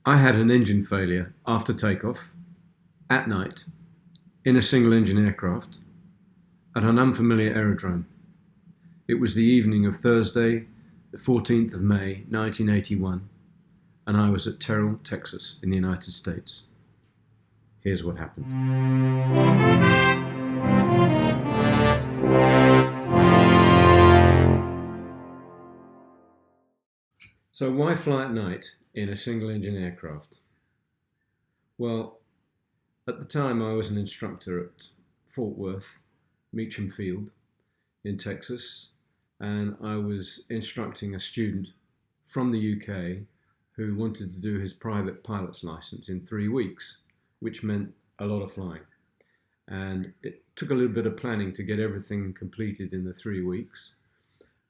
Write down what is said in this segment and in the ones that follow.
I had an engine failure after takeoff at night in a single engine aircraft at an unfamiliar aerodrome. It was the evening of Thursday, the 14th of May, 1981, and I was at Terrell, Texas, in the United States. Here's what happened. So why fly at night in a single engine aircraft? Well, at the time I was an instructor at Fort Worth, Meacham Field in Texas, and I was instructing a student from the UK who wanted to do his private pilot's license in 3 weeks, which meant a lot of flying. And it took a little bit of planning to get everything completed in the 3 weeks,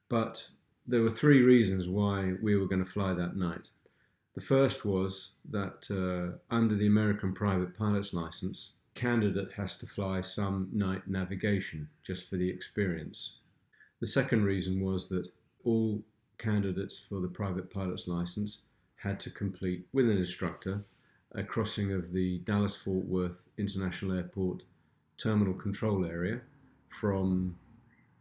but there were 3 reasons why we were going to fly that night. The first was that under the American private pilot's license, candidate has to fly some night navigation just for the experience. The second reason was that all candidates for the private pilot's license had to complete with an instructor a crossing of the Dallas-Fort Worth International Airport terminal control area from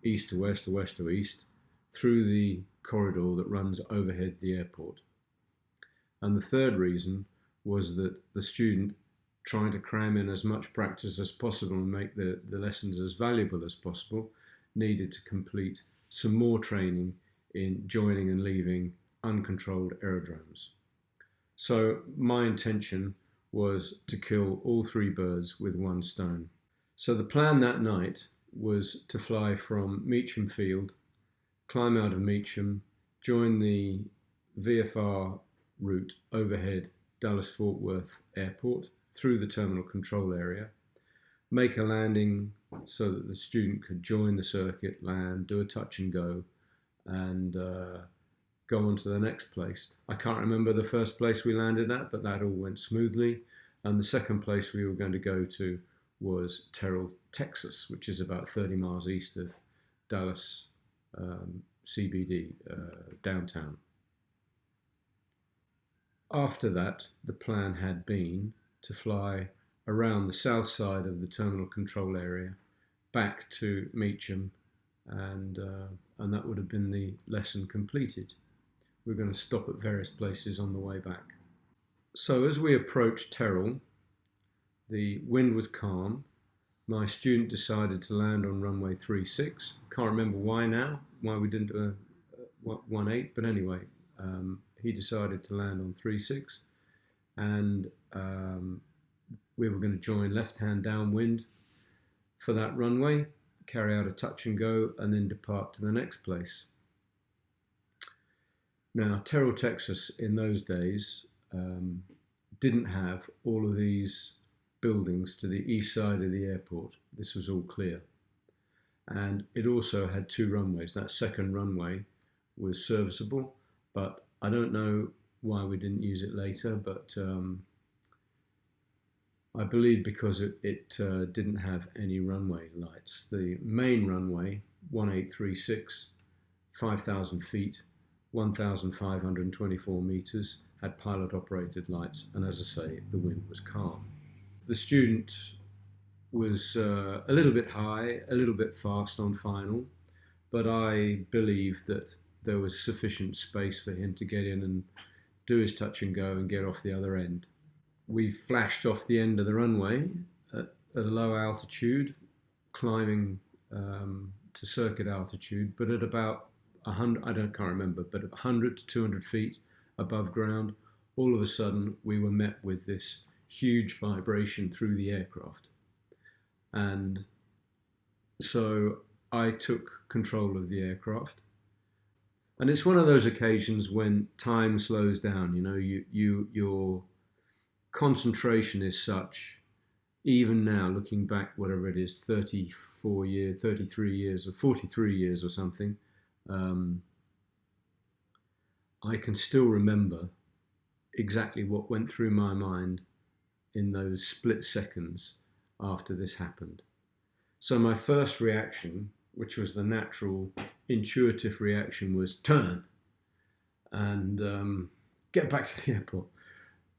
east to west or west to east through the corridor that runs overhead the airport. And the third reason was that the student, trying to cram in as much practice as possible and make the lessons as valuable as possible, needed to complete some more training in joining and leaving uncontrolled aerodromes. So my intention was to kill all 3 birds with one stone. So the plan that night was to fly from Meacham Field, climb out of Meacham, join the VFR route overhead Dallas-Fort Worth Airport through the terminal control area, make a landing so that the student could join the circuit, land, do a touch and go, and go on to the next place. I can't remember the first place we landed at, but that all went smoothly. And the second place we were going to go to was Terrell, Texas, which is about 30 miles east of Dallas CBD, downtown. After that, the plan had been to fly around the south side of the terminal control area back to Meacham, and that would have been the lesson completed. We're going to stop at various places on the way back. So as we approached Terrell, the wind was calm. My student decided to land on runway 36. Can't remember why now, why we didn't do a 18, but anyway, he decided to land on 36, and we were going to join left-hand downwind for that runway, carry out a touch and go, and then depart to the next place. Now, Terrell, Texas in those days didn't have all of these buildings to the east side of the airport. This was all clear. And it also had 2 runways. That second runway was serviceable, but I don't know why we didn't use it later, but I believe because it didn't have any runway lights. The main runway, 1836, 5,000 feet, 1,524 meters, had pilot-operated lights, and as I say, the wind was calm. The student was a little bit high, a little bit fast on final, but I believe that there was sufficient space for him to get in and do his touch and go and get off the other end. We flashed off the end of the runway at a low altitude, climbing to circuit altitude, but at about 100, can't remember, but at 100 to 200 feet above ground, all of a sudden we were met with this huge vibration through the aircraft. And so I took control of the aircraft. And it's one of those occasions when time slows down, you know, your concentration is such, even now looking back, whatever it is, 34 years, 33 years or 43 years or something, I can still remember exactly what went through my mind in those split seconds after this happened. So my first reaction, which was the natural, intuitive reaction, was turn and get back to the airport.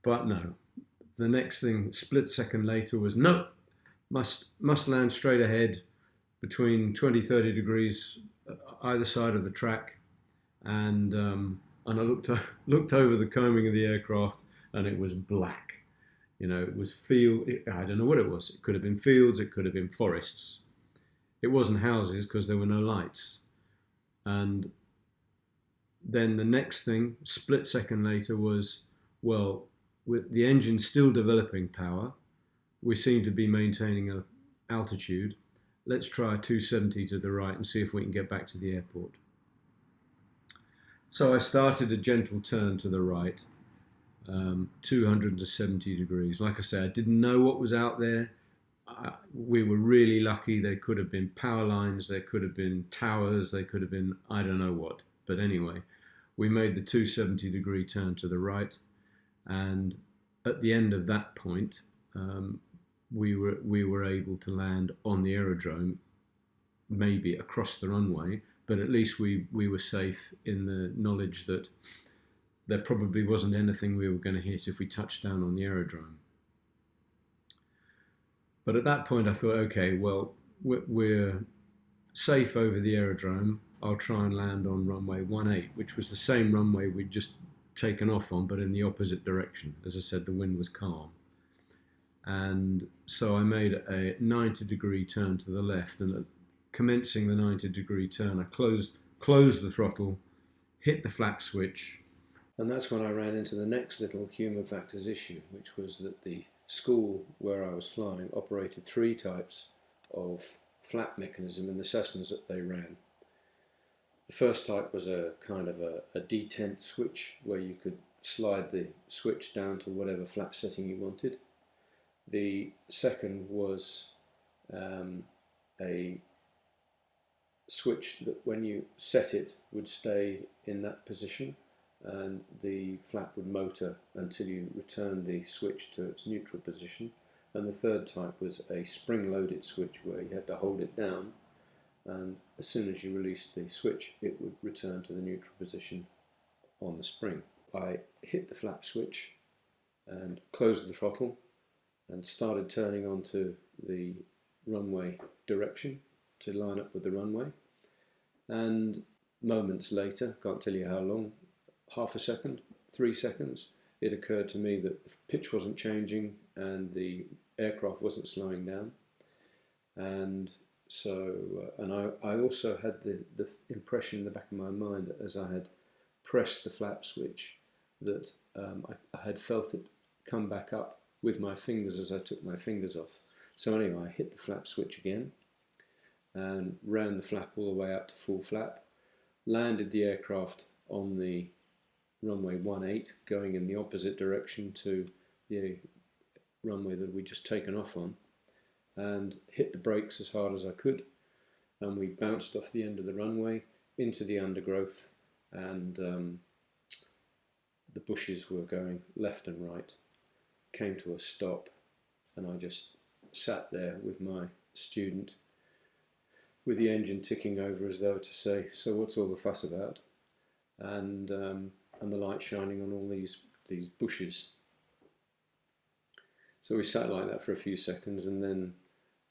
But no, the next thing, split second later, was no, must land straight ahead between 20-30 degrees either side of the track, and I looked over the coaming of the aircraft, and it was black. You know, it was I don't know what it was. It could have been fields, it could have been forests. It wasn't houses because there were no lights. And then the next thing, split second later, was, well, with the engine still developing power, we seem to be maintaining an altitude. Let's try a 270 to the right and see if we can get back to the airport. So I started a gentle turn to the right, 270 degrees. Like I said, I didn't know what was out there. We were really lucky. There could have been power lines, there could have been towers, there could have been I don't know what. But anyway, we made the 270-degree turn to the right, and at the end of that point, we were able to land on the aerodrome, maybe across the runway, but at least we were safe in the knowledge that there probably wasn't anything we were going to hit if we touched down on the aerodrome. But at that point I thought, okay, well, we're safe over the aerodrome. I'll try and land on runway 18, which was the same runway we'd just taken off on, but in the opposite direction. As I said, the wind was calm. And so I made a 90-degree turn to the left, and commencing the 90-degree turn, I closed the throttle, hit the flap switch, and that's when I ran into the next little human factors issue, which was that the school where I was flying operated 3 types of flap mechanism in the Cessnas that they ran. The first type was a kind of a detent switch where you could slide the switch down to whatever flap setting you wanted. The second was a switch that when you set it would stay in that position, and the flap would motor until you return the switch to its neutral position. And the third type was a spring-loaded switch where you had to hold it down, and as soon as you released the switch it would return to the neutral position on the spring. I hit the flap switch and closed the throttle and started turning onto the runway direction to line up with the runway, and moments later, can't tell you how long, half a second, 3 seconds, it occurred to me that the pitch wasn't changing and the aircraft wasn't slowing down. And so, I also had the impression in the back of my mind that as I had pressed the flap switch, that I had felt it come back up with my fingers as I took my fingers off. So anyway, I hit the flap switch again and ran the flap all the way up to full flap, landed the aircraft on the runway 18, going in the opposite direction to the runway that we'd just taken off on, and hit the brakes as hard as I could, and we bounced off the end of the runway into the undergrowth, and the bushes were going left and right, came to a stop, and I just sat there with my student with the engine ticking over as though to say, so what's all the fuss about? And the light shining on all these bushes. So we sat like that for a few seconds, and then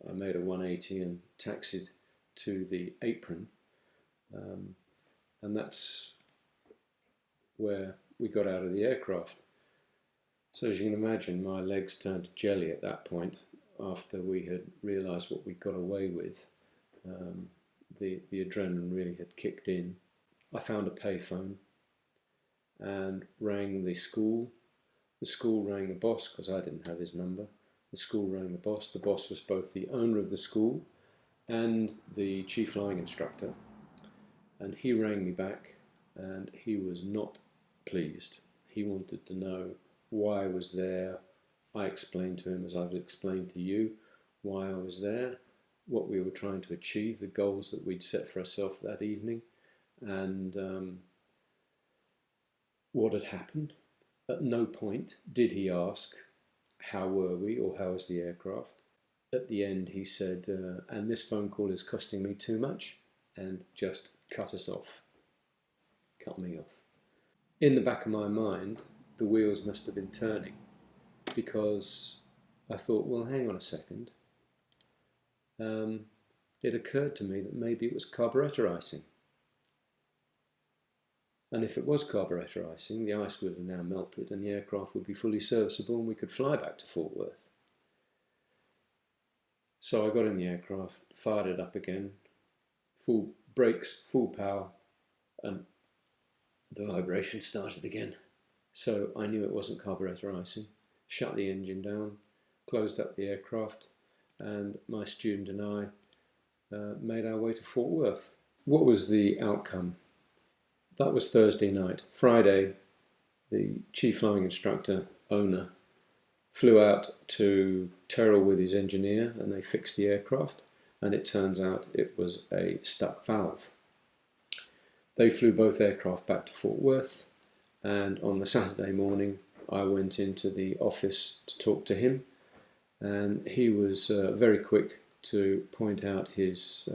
I made a 180 and taxied to the apron, and that's where we got out of the aircraft. So as you can imagine, my legs turned to jelly at that point after we had realised what we got away with. The adrenaline really had kicked in. I found a payphone and rang the school. The school rang the boss because I didn't have his number. The school rang the boss. The boss was both the owner of the school and the chief flying instructor. And he rang me back, and he was not pleased. He wanted to know why I was there. I explained to him, as I've explained to you, why I was there, what we were trying to achieve, the goals that we'd set for ourselves that evening, and what had happened. At no point did he ask how were we or how was the aircraft. At the end he said, and this phone call is costing me too much, and just cut us off. Cut me off. In the back of my mind, the wheels must have been turning, because I thought, well, hang on a second. It occurred to me that maybe it was carburetor icing. And if it was carburetor icing, the ice would have now melted and the aircraft would be fully serviceable and we could fly back to Fort Worth. So I got in the aircraft, fired it up again, full brakes, full power, and the vibration started again. So I knew it wasn't carburetor icing, shut the engine down, closed up the aircraft, and my student and I made our way to Fort Worth. What was the outcome? That was Thursday night. Friday, the chief flying instructor, owner, flew out to Terrell with his engineer and they fixed the aircraft, and it turns out it was a stuck valve. They flew both aircraft back to Fort Worth, and on the Saturday morning I went into the office to talk to him, and he was very quick to point out his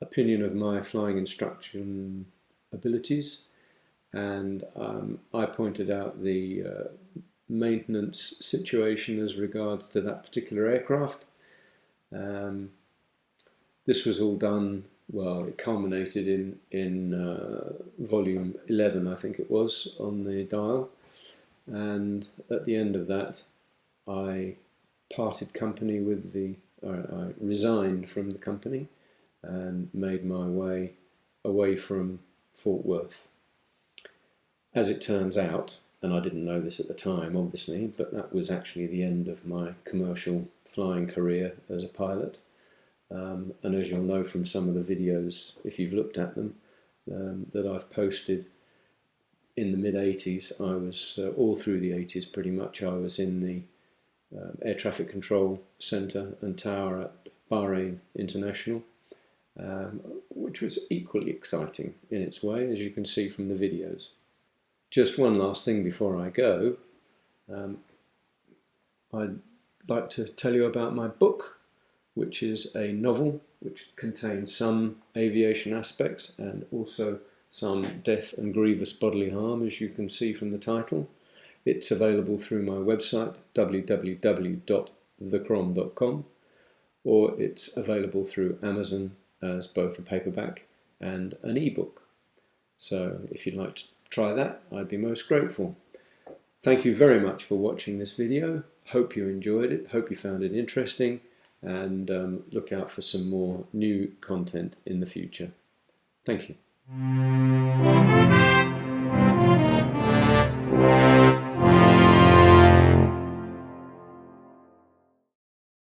opinion of my flying instruction abilities, and I pointed out the maintenance situation as regards to that particular aircraft. This was all done, well, it culminated in volume 11, I think it was, on the dial, and at the end of that I parted company with I resigned from the company and made my way away from Fort Worth. As it turns out, and I didn't know this at the time obviously, but that was actually the end of my commercial flying career as a pilot. And as you'll know from some of the videos, if you've looked at them, that I've posted in the mid-80s, I was, all through the 80s pretty much, I was in the Air Traffic Control Centre and Tower at Bahrain International, which was equally exciting in its way, as you can see from the videos. Just one last thing before I go, I'd like to tell you about my book, which is a novel which contains some aviation aspects and also some death and grievous bodily harm, as you can see from the title. It's available through my website, www.thecrom.com, or it's available through Amazon as both a paperback and an ebook. So if you'd like to try that, I'd be most grateful. Thank you very much for watching this video. Hope you enjoyed it, hope you found it interesting, and look out for some more new content in the future. Thank you.